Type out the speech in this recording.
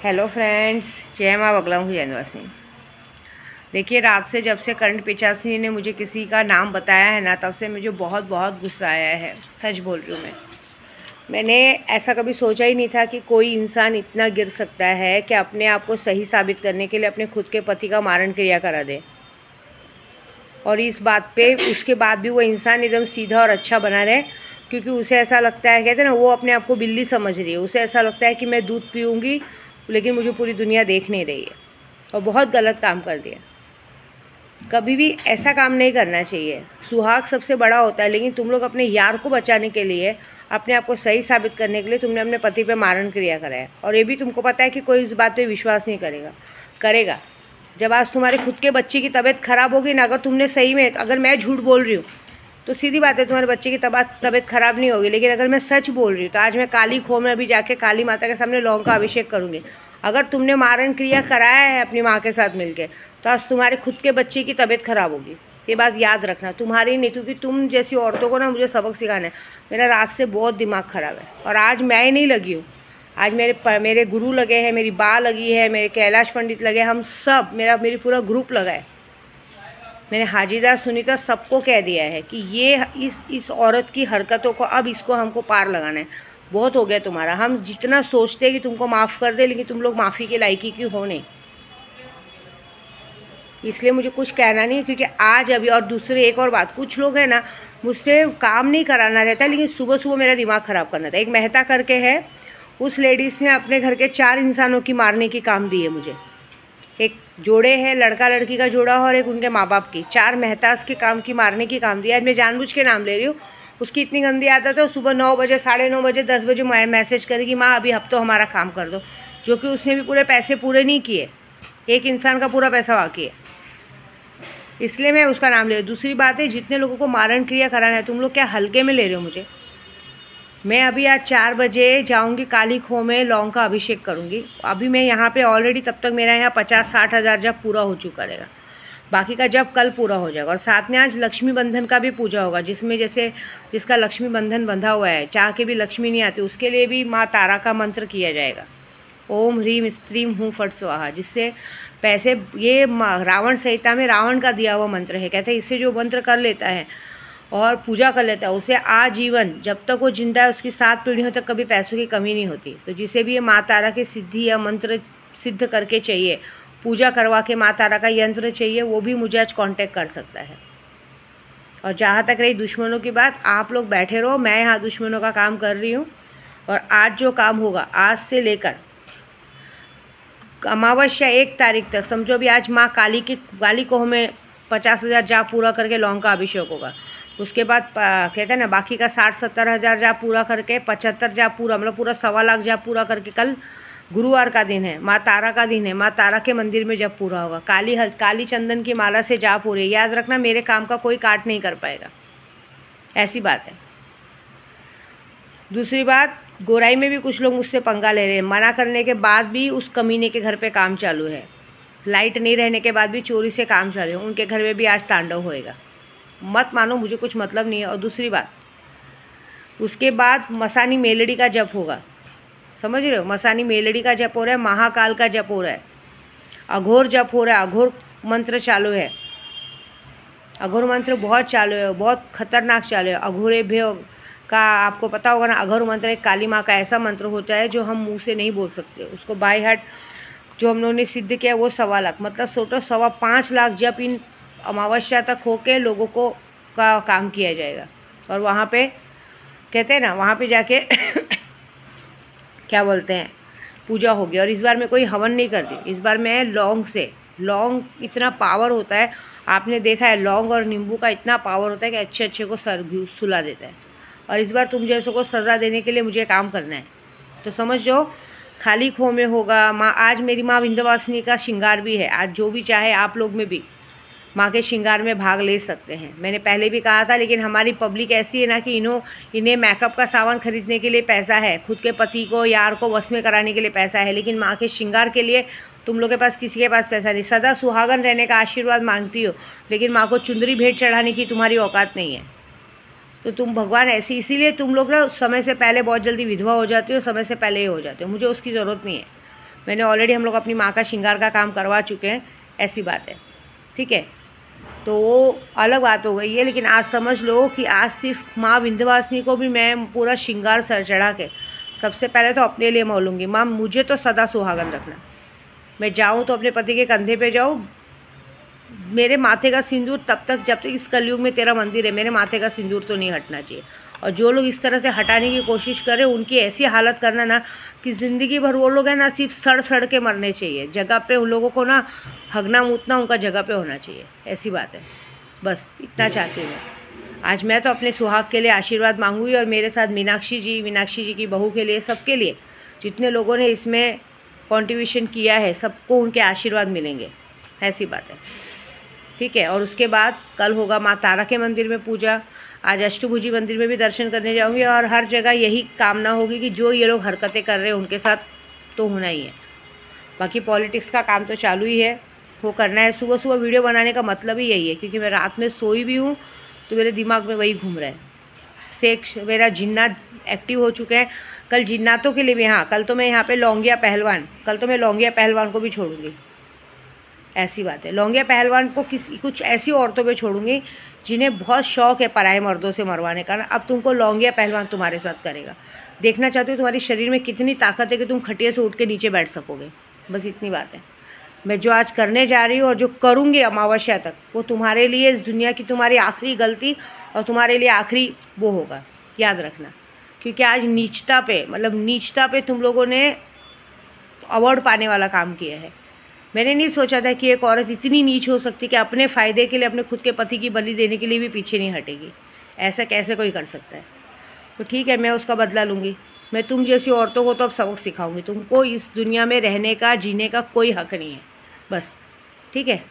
Hello friends, जय माँ बगला हूँ जनवासी। देखिए, रात से जब से करंट पिचासी ने मुझे किसी का नाम बताया है ना, तब से मुझे बहुत गुस्सा आया है। सच बोल रही हूँ मैंने ऐसा कभी सोचा ही नहीं था कि कोई इंसान इतना गिर सकता है कि अपने आप को सही साबित करने के लिए अपने खुद के पति का मारण क्रिया करा दे। और इस बात पे उसके बाद भी वो इंसान एकदम सीधा और अच्छा बना रहे, क्योंकि उसे ऐसा लगता है, कहते हैं ना, वो अपने आप को बिल्ली समझ रही है। उसे ऐसा लगता है कि मैं दूध पीऊँगी लेकिन मुझे पूरी दुनिया देख नहीं रही है, और बहुत गलत काम कर दिया। कभी भी ऐसा काम नहीं करना चाहिए। सुहाग सबसे बड़ा होता है, लेकिन तुम लोग अपने यार को बचाने के लिए, अपने आप को सही साबित करने के लिए तुमने अपने पति पे मारण क्रिया कराया। और ये भी तुमको पता है कि कोई इस बात पे विश्वास नहीं करेगा। जब आज तुम्हारे खुद के बच्चे की तबीयत ख़राब होगी ना, अगर तुमने सही में, अगर मैं झूठ बोल रही हूँ तो सीधी बात है, तुम्हारे बच्चे की तबीयत ख़राब नहीं होगी। लेकिन अगर मैं सच बोल रही हूँ तो आज मैं काली खो में अभी जाके काली माता के सामने लौंग का अभिषेक करूँगी। अगर तुमने मारण क्रिया कराया है अपनी माँ के साथ मिलके, तो आज तुम्हारे खुद के बच्चे की तबीयत ख़राब होगी। ये बात याद रखना, तुम्हारी नहीं, क्योंकि तुम जैसी औरतों को ना मुझे सबक सिखाना है। मेरा रात से बहुत दिमाग ख़राब है, और आज मैं नहीं लगी हूँ। आज मेरे गुरु लगे हैं, मेरी बा लगी है, मेरे कैलाश पंडित लगे, हम सब, मेरी पूरा ग्रुप लगा है। मैंने हाजीदा सुनीता सबको कह दिया है कि ये इस औरत की हरकतों को अब इसको हमको पार लगाना है। बहुत हो गया तुम्हारा। हम जितना सोचते हैं कि तुमको माफ़ कर दे, लेकिन तुम लोग माफ़ी के लायकी की हो नहीं। इसलिए मुझे कुछ कहना नहीं है, क्योंकि आज अभी, और दूसरी एक और बात, कुछ लोग हैं ना, मुझसे काम नहीं कराना रहता है, लेकिन सुबह सुबह मेरा दिमाग ख़राब करना था। एक मेहता करके है, उस लेडीज़ ने अपने घर के 4 इंसानों की मारने की काम दी है मुझे। एक जोड़े है, लड़का लड़की का जोड़ा, और एक उनके माँ बाप की, 4 मेहताज के काम की मारने की काम दिया। आज मैं जानबूझ के नाम ले रही हूँ। उसकी इतनी गंदी आदत है, सुबह 9 बजे, 9:30 बजे, 10 बजे मैसेज करेगी, माँ अभी हफ्तों हमारा काम कर दो, जो कि उसने भी पूरे पैसे पूरे नहीं किए। एक इंसान का पूरा पैसा बाकी है, इसलिए मैं उसका नाम ले रही हूँ। दूसरी बात है, जितने लोगों को मारण क्रिया कराना है, तुम लोग क्या हल्के में ले रहे हो मुझे? मैं अभी आज 4 बजे जाऊंगी, काली खो में लौंग का अभिषेक करूंगी। अभी मैं यहाँ पे ऑलरेडी, तब तक मेरा यहाँ 50-60 हज़ार जप पूरा हो चुका रहेगा। बाकी का जप कल पूरा हो जाएगा। और साथ में आज लक्ष्मी बंधन का भी पूजा होगा, जिसमें जैसे जिसका लक्ष्मी बंधन बंधा हुआ है, चाह के भी लक्ष्मी नहीं आती, उसके लिए भी माँ तारा का मंत्र किया जाएगा। ओम ह्रीम स्त्रीम हूँ फट स्वाहा, जिससे पैसे, ये रावण संहिता में रावण का दिया हुआ मंत्र है। कहते हैं इससे जो मंत्र कर लेता है और पूजा कर लेता है, उसे आजीवन, जब तक वो जिंदा है, उसकी 7 पीढ़ियों तक कभी पैसों की कमी नहीं होती। तो जिसे भी ये माँ तारा की सिद्धि या मंत्र सिद्ध करके चाहिए, पूजा करवा के माँ तारा का यंत्र चाहिए, वो भी मुझे आज कांटेक्ट कर सकता है। और जहाँ तक रही दुश्मनों की बात, आप लोग बैठे रहो, मैं यहाँ दुश्मनों का काम कर रही हूँ। और आज जो काम होगा, आज से लेकर अमावस्या 1 तारीख तक, समझो भी आज माँ काली कोह में 50,000 जाप पूरा करके लौंग का अभिषेक होगा। उसके बाद कहते हैं ना, बाकी का 60-70 हज़ार जाप पूरा करके 75 जाप पूरा, मतलब पूरा 1.25 लाख जाप पूरा करके, कल गुरुवार का दिन है, माँ तारा का दिन है, माँ तारा के मंदिर में जब पूरा होगा, काली चंदन की माला से जाप हो रही है। याद रखना, मेरे काम का कोई काट नहीं कर पाएगा, ऐसी बात है। दूसरी बात, गोराई में भी कुछ लोग मुझसे पंगा ले रहे हैं। मना करने के बाद भी उस कमीने के घर पे काम चालू है। लाइट नहीं रहने के बाद भी चोरी से काम चालू है। उनके घर में भी आज तांडव होएगा। मत मानो, मुझे कुछ मतलब नहीं है। और दूसरी बात, उसके बाद मसानी मेलड़ी का जप होगा, समझ रहे हो? मसानी मेलड़ी का जप हो रहा है, महाकाल का जप हो रहा है, अघोर जप हो रहा है, अघोर मंत्र चालू है। अघोर मंत्र बहुत चालू है, बहुत खतरनाक चालू है। अघोरे भय का आपको पता होगा ना, अघोर मंत्र एक काली माँ का ऐसा मंत्र होता है जो हम मुंह से नहीं बोल सकते। उसको बाय हार्ट जो हम लोगों ने सिद्ध किया, वो 1.25 लाख, मतलब सोचो 5.25 लाख जप इन अमावस्या तक होके लोगों को का काम किया जाएगा। और वहाँ पे कहते हैं ना, वहाँ पे जाके क्या बोलते हैं, पूजा होगी। और इस बार मैं कोई हवन नहीं कर रही, इस बार मैं लौंग इतना पावर होता है, आपने देखा है, लौंग और नींबू का इतना पावर होता है कि अच्छे अच्छे को सुला देता है। और इस बार तुम जैसों को सज़ा देने के लिए मुझे काम करना है। तो समझ जाओ, खाली खो में होगा। माँ, आज मेरी माँ विंध्यवासिनी का श्रृंगार भी है। आज जो भी चाहे आप लोग में भी माँ के श्रृंगार में भाग ले सकते हैं। मैंने पहले भी कहा था, लेकिन हमारी पब्लिक ऐसी है ना कि इन्हें मेकअप का सामान खरीदने के लिए पैसा है, खुद के पति को, यार को वश में कराने के लिए पैसा है, लेकिन माँ के श्रृंगार के लिए तुम लोग के पास, किसी के पास पैसा नहीं। सदा सुहागन रहने का आशीर्वाद मांगती हो, लेकिन माँ को चुंदरी भेंट चढ़ाने की तुम्हारी औकात नहीं है। तो तुम भगवान ऐसी, इसीलिए तुम लोग ना समय से पहले बहुत जल्दी विधवा हो जाती हो, समय से पहले ही हो जाते हो। मुझे उसकी ज़रूरत नहीं है। मैंने ऑलरेडी हम लोग अपनी माँ का श्रृंगार का काम करवा चुके हैं, ऐसी बात है, ठीक है। तो वो अलग बात हो गई है, लेकिन आज समझ लो कि आज सिर्फ माँ विंध्यवासिनी को भी मैं पूरा श्रृंगार सर चढ़ा के सबसे पहले तो अपने लिए बोलूँगी, माँ मुझे तो सदा सुहागन रखना। मैं जाऊँ तो अपने पति के कंधे पे जाऊँ, मेरे माथे का सिंदूर तब तक जब तक इस कलयुग में तेरा मंदिर है, मेरे माथे का सिंदूर तो नहीं हटना चाहिए। और जो लोग इस तरह से हटाने की कोशिश करें उनकी ऐसी हालत करना ना कि ज़िंदगी भर वो लोग हैं ना सिर्फ सड़ सड़ के मरने चाहिए, जगह पे उन लोगों को ना हगना मूतना उनका जगह पे होना चाहिए, ऐसी बात है। बस इतना चाहती हूँ। आज मैं तो अपने सुहाग के लिए आशीर्वाद मांगूंगी और मेरे साथ मीनाक्षी जी की बहू के लिए, सबके लिए जितने लोगों ने इसमें कॉन्ट्रीब्यूशन किया है सबको उनके आशीर्वाद मिलेंगे, ऐसी बात है, ठीक है। और उसके बाद कल होगा माँ तारा के मंदिर में पूजा, आज अष्टभुजी मंदिर में भी दर्शन करने जाऊंगी और हर जगह यही कामना होगी कि जो ये लोग हरकतें कर रहे हैं उनके साथ तो होना ही है। बाकी पॉलिटिक्स का काम तो चालू ही है, वो करना है। सुबह सुबह वीडियो बनाने का मतलब ही यही है, क्योंकि मैं रात में सोई भी हूँ तो मेरे दिमाग में वही घूम रहा है। मेरा जिन्नात एक्टिव हो चुके हैं। कल जिन्नातों के लिए भी, हाँ कल तो मैं यहाँ पे लौंगिया पहलवान, कल तो मैं लौंगिया पहलवान को भी छोड़ूंगी, ऐसी बात है। लौंगिया पहलवान को कुछ ऐसी औरतों पे छोड़ूंगी जिन्हें बहुत शौक है पराए मर्दों से मरवाने का ना, अब तुमको लौंगिया पहलवान तुम्हारे साथ करेगा। देखना चाहती हूँ तुम्हारे शरीर में कितनी ताकत है कि तुम खटिया से उठ के नीचे बैठ सकोगे, बस इतनी बात है। मैं जो आज करने जा रही हूँ और जो करूँगी अमावस्या तक, वो तुम्हारे लिए इस दुनिया की तुम्हारी आखिरी गलती और तुम्हारे लिए आखिरी वो होगा, याद रखना। क्योंकि आज नीचता पे, मतलब नीचता पे तुम लोगों ने अवार्ड पाने वाला काम किया है। मैंने नहीं सोचा था कि एक औरत इतनी नीच हो सकती कि अपने फ़ायदे के लिए, अपने खुद के पति की बलि देने के लिए भी पीछे नहीं हटेगी। ऐसा कैसे कोई कर सकता है? तो ठीक है, मैं उसका बदला लूँगी। मैं तुम जैसी औरतों को तो अब सबक सिखाऊंगी। तुमको इस दुनिया में रहने का, जीने का कोई हक नहीं है, बस, ठीक है।